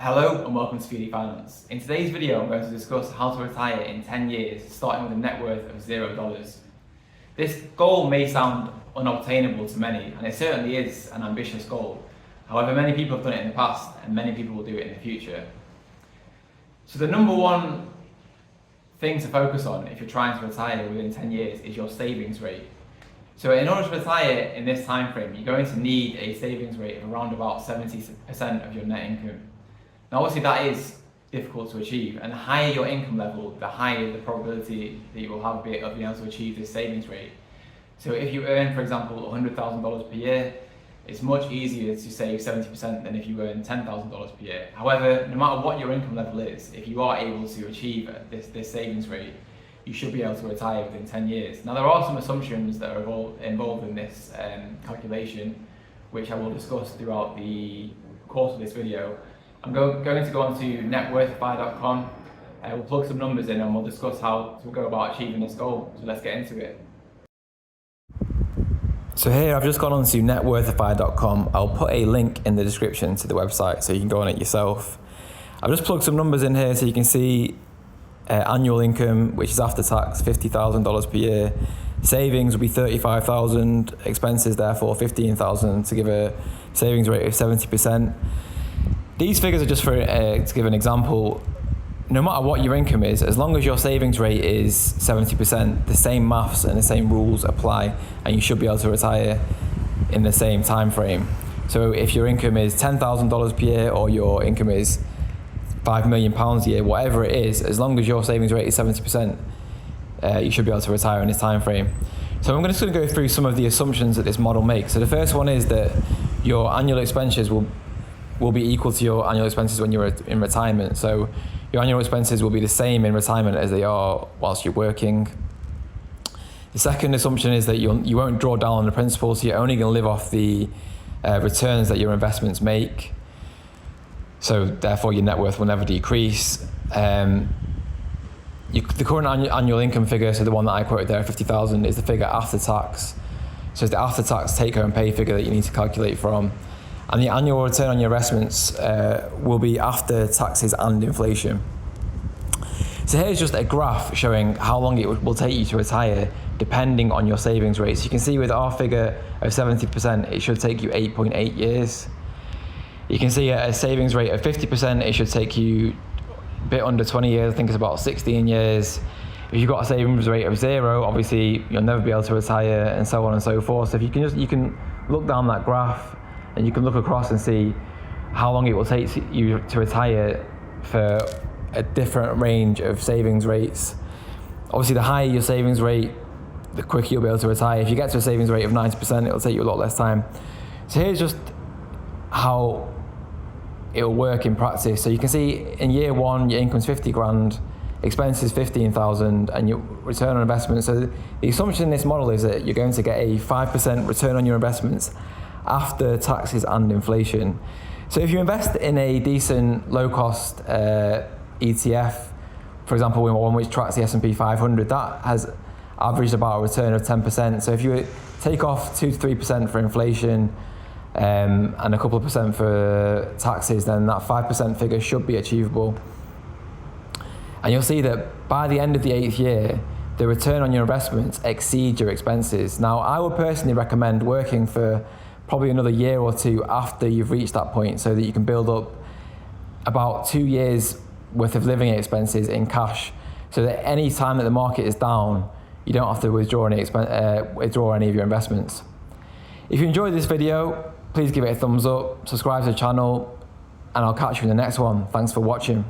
Hello and welcome to Speedy Finance. In today's video I'm going to discuss how to retire in 10 years starting with a net worth of $0. This goal may sound unobtainable to many, and it certainly is an ambitious goal. However, many people have done it in the past and many people will do it in the future. So the number one thing to focus on if you're trying to retire within 10 years is your savings rate. So in order to retire in this time frame, you're going to need a savings rate of around about 70% of your net income. Now obviously that is difficult to achieve, and the higher your income level, the higher the probability that you will have of being able to achieve this savings rate. So if you earn, for example, $100,000 per year, it's much easier to save 70% than if you earn $10,000 per year. However, no matter what your income level is, if you are able to achieve this savings rate, you should be able to retire within 10 years. Now there are some assumptions that are involved in this calculation, which I will discuss throughout the course of this video. I'm going to go on to networthify.com. We'll plug some numbers in and we'll discuss how to go about achieving this goal. So let's get into it. So here I've just gone on to networthify.com. I'll put a link in the description to the website so you can go on it yourself. I've just plugged some numbers in here so you can see annual income, which is after tax, $50,000 per year. Savings will be $35,000, expenses therefore $15,000 to give a savings rate of 70%. These figures are just for to give an example. No matter what your income is, as long as your savings rate is 70%, the same maths and the same rules apply, and you should be able to retire in the same time frame. So if your income is $10,000 per year or your income is £5 million a year, whatever it is, as long as your savings rate is 70%, you should be able to retire in this time frame. So I'm just going to go through some of the assumptions that this model makes. So the first one is that your annual expenditures will be equal to your annual expenses when you're in retirement. So your annual expenses will be the same in retirement as they are whilst you're working. The second assumption is that you won't draw down on the principal, so you're only going to live off the returns that your investments make. So therefore your net worth will never decrease. The current annual income figure, so the one that I quoted there, 50,000, is the figure after tax. So it's the after tax take home pay figure that you need to calculate from. And the annual return on your investments will be after taxes and inflation. So here's just a graph showing how long it will take you to retire depending on your savings rate. So you can see with our figure of 70%, it should take you 8.8 years. You can see at a savings rate of 50%, it should take you a bit under 20 years. I think it's about 16 years. If you've got a savings rate of 0, obviously you'll never be able to retire, and so on and so forth. So if you can look down that graph, and you can look across and see how long it will take you to retire for a different range of savings rates. Obviously, the higher your savings rate, the quicker you'll be able to retire. If you get to a savings rate of 90%, it'll take you a lot less time. So here's just how it'll work in practice. So you can see in year one, your income's 50 grand, expenses 15,000, and your return on investment. So the assumption in this model is that you're going to get a 5% return on your investments after taxes and inflation. So if you invest in a decent low-cost ETF, for example, one which tracks the S&P 500, that has averaged about a return of 10%. So if you take off 2 to 3% for inflation and a couple of percent for taxes, then that 5% figure should be achievable. And you'll see that by the end of the 8th year, the return on your investments exceeds your expenses. Now, I would personally recommend working for probably another year or two after you've reached that point, so that you can build up about 2 years worth of living expenses in cash, so that any time that the market is down, you don't have to withdraw any of your investments. If you enjoyed this video, please give it a thumbs up, subscribe to the channel, and I'll catch you in the next one. Thanks for watching.